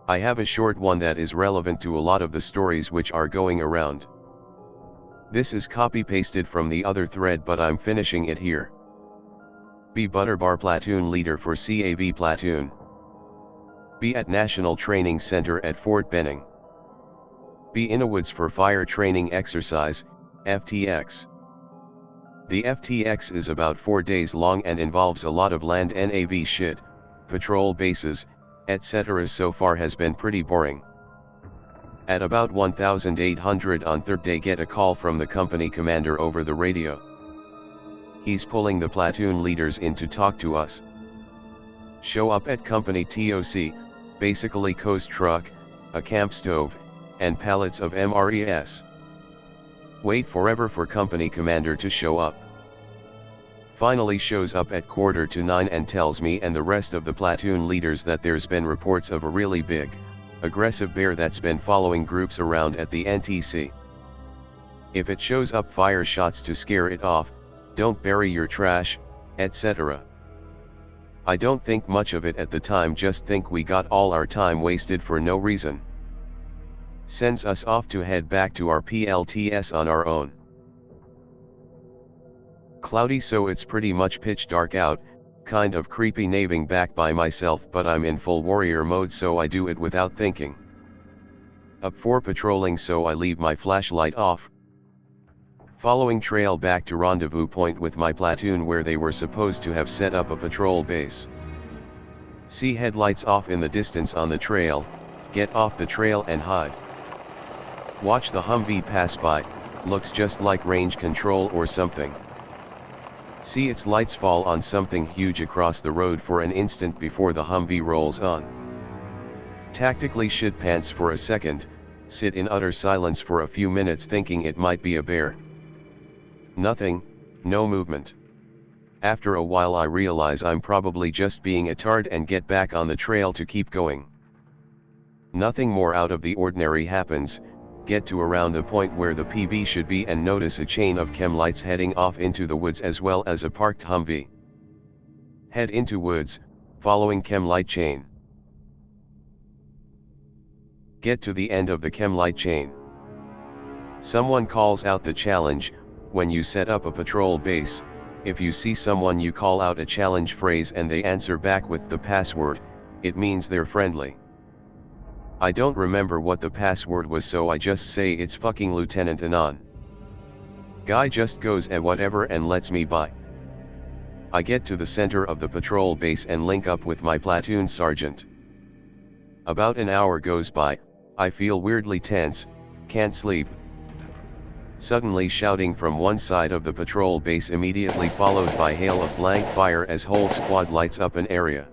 I have a short one that is relevant to a lot of the stories which are going around. This is copy-pasted from the other thread, but I'm finishing it here. B. Butterbar Platoon Leader for CAV Platoon. B. At National Training Center at Fort Benning. B. In a Woods for Fire Training Exercise, FTX. The FTX is about 4 days long and involves a lot of land NAV shit, patrol bases, etc. So far has been pretty boring. At about 1800 on third day get a call from the company commander over the radio. He's pulling the platoon leaders in to talk to us. Show up at company TOC, basically coast truck, a camp stove, and pallets of MRES. Wait forever for company commander to show up. Finally shows up at 8:45 and tells me and the rest of the platoon leaders that there's been reports of a really big, aggressive bear that's been following groups around at the NTC. If it shows up, fire shots to scare it off, don't bury your trash, etc. I don't think much of it at the time, just think we got all our time wasted for no reason. Sends us off to head back to our PLTS on our own. Cloudy, so it's pretty much pitch dark out, kind of creepy naving back by myself, but I'm in full warrior mode so I do it without thinking. Up for patrolling, so I leave my flashlight off. Following trail back to rendezvous point with my platoon where they were supposed to have set up a patrol base. See headlights off in the distance on the trail, get off the trail and hide. Watch the Humvee pass by, looks just like range control or something. See its lights fall on something huge across the road for an instant before the Humvee rolls on. Tactically shit pants for a second, sit in utter silence for a few minutes thinking it might be a bear. Nothing, no movement. After a while I realize I'm probably just being a tard and get back on the trail to keep going. Nothing more out of the ordinary happens, get to around the point where the PB should be and notice a chain of chem lights heading off into the woods as well as a parked Humvee. Head into woods, following chem light chain. Get to the end of the chem light chain. Someone calls out the challenge. When you set up a patrol base, if you see someone you call out a challenge phrase and they answer back with the password, it means they're friendly. I don't remember what the password was, so I just say it's fucking Lieutenant Anon. Guy just goes whatever and lets me by. I get to the center of the patrol base and link up with my platoon sergeant. About an hour goes by, I feel weirdly tense, can't sleep. Suddenly shouting from one side of the patrol base, immediately followed by hail of blank fire as whole squad lights up an area.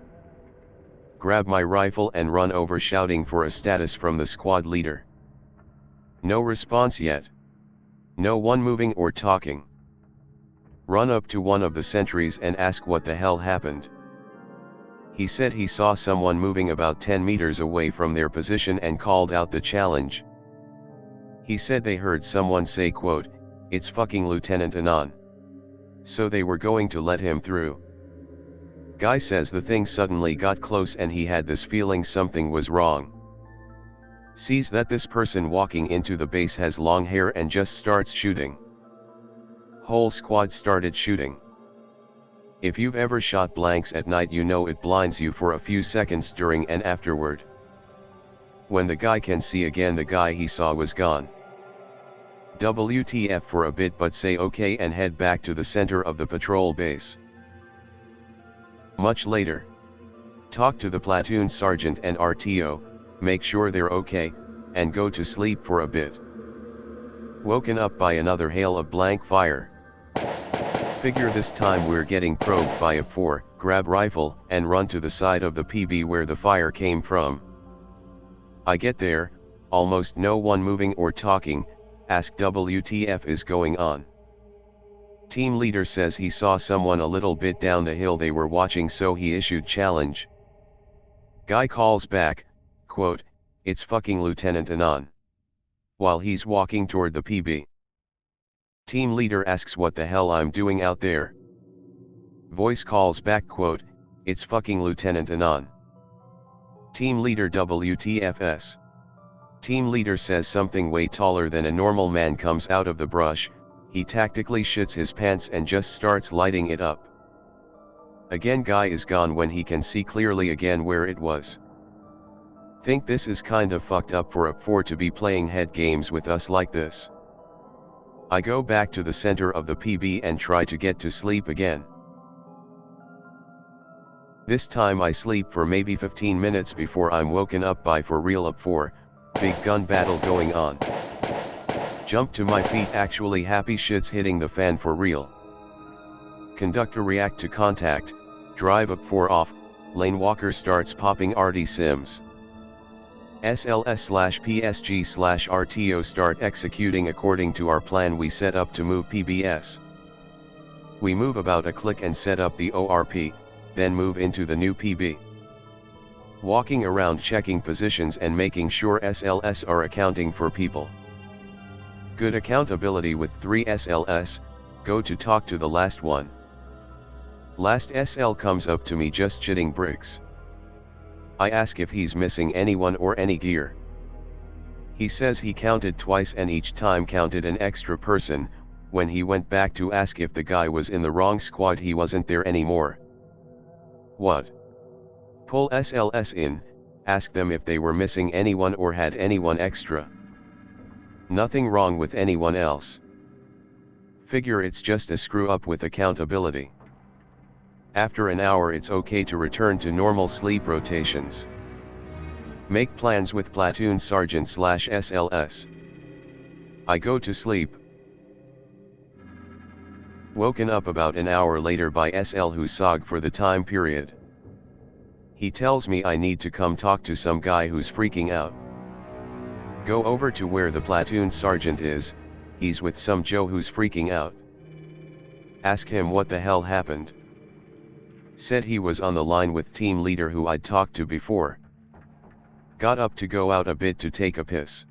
Grab my rifle and run over shouting for a status from the squad leader. No response yet. No one moving or talking. Run up to one of the sentries and ask what the hell happened. He said he saw someone moving about 10 meters away from their position and called out the challenge. He said they heard someone say, quote, "It's fucking Lieutenant Anon." So they were going to let him through. Guy says the thing suddenly got close and he had this feeling something was wrong. Sees that this person walking into the base has long hair and just starts shooting. Whole squad started shooting. If you've ever shot blanks at night, you know it blinds you for a few seconds during and afterward. When the guy can see again, the guy he saw was gone. WTF for a bit, but say okay and head back to the center of the patrol base. Much later. Talk to the platoon sergeant and RTO, make sure they're okay, and go to sleep for a bit. Woken up by another hail of blank fire. Figure this time we're getting probed by a 4, grab rifle and run to the side of the PB where the fire came from. I get there, almost no one moving or talking, ask WTF is going on. Team leader says he saw someone a little bit down the hill they were watching, so he issued challenge. Guy calls back, quote, "It's fucking Lieutenant Anon," while he's walking toward the PB. Team leader asks what the hell I'm doing out there. Voice calls back, quote, "It's fucking Lieutenant Anon." Team leader WTFS. Team leader says something way taller than a normal man comes out of the brush, he tactically shits his pants and just starts lighting it up. Again, guy is gone when he can see clearly again where it was. Think this is kinda fucked up for a 4 to be playing head games with us like this. I go back to the center of the PB and try to get to sleep again. This time I sleep for maybe 15 minutes before I'm woken up by for real up 4, big gun battle going on. Jump to my feet, actually happy shit's hitting the fan for real. Conductor react to contact, drive up 4 off, lane walker starts popping RD sims. SLS/PSG/RTO start executing according to our plan we set up to move PBS. We move about a click and set up the ORP, then move into the new PB. Walking around checking positions and making sure SLS are accounting for people. Good accountability with 3 SLS, go to talk to the last one. Last SL comes up to me just shitting bricks. I ask if he's missing anyone or any gear. He says he counted twice and each time counted an extra person. When he went back to ask if the guy was in the wrong squad, he wasn't there anymore. What? Pull SLS in, ask them if they were missing anyone or had anyone extra. Nothing wrong with anyone else. Figure it's just a screw up with accountability. After an hour it's okay to return to normal sleep rotations. Make plans with platoon sergeant/SLS. I go to sleep. Woken up about an hour later by SL who's SOG for the time period. He tells me I need to come talk to some guy who's freaking out. Go over to where the platoon sergeant is, he's with some Joe who's freaking out. Ask him what the hell happened. Said he was on the line with team leader who I'd talked to before. Got up to go out a bit to take a piss.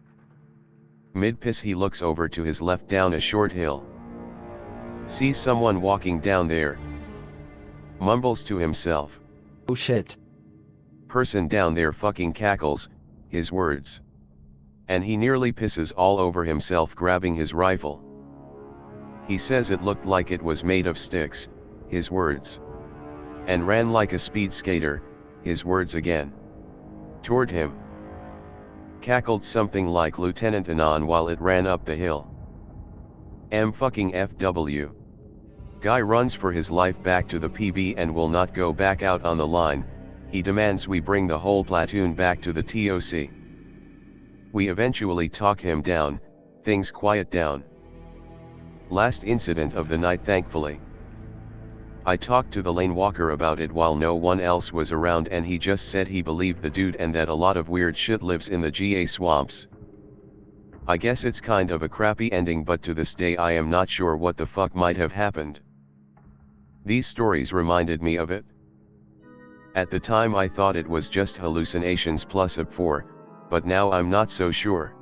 Mid-piss he looks over to his left down a short hill. Sees someone walking down there. Mumbles to himself. Oh shit. Person down there fucking cackles, his words. And he nearly pisses all over himself grabbing his rifle. He says it looked like it was made of sticks, his words. And ran like a speed skater, his words again. Toward him. Cackled something like Lieutenant Anon while it ran up the hill. FW. Guy runs for his life back to the PB and will not go back out on the line. He demands we bring the whole platoon back to the TOC. We eventually talk him down, things quiet down. Last incident of the night thankfully. I talked to the lane walker about it while no one else was around and he just said he believed the dude and that a lot of weird shit lives in the GA swamps. I guess it's kind of a crappy ending, but to this day I am not sure what the fuck might have happened. These stories reminded me of it. At the time I thought it was just hallucinations plus up 4, but now I'm not so sure.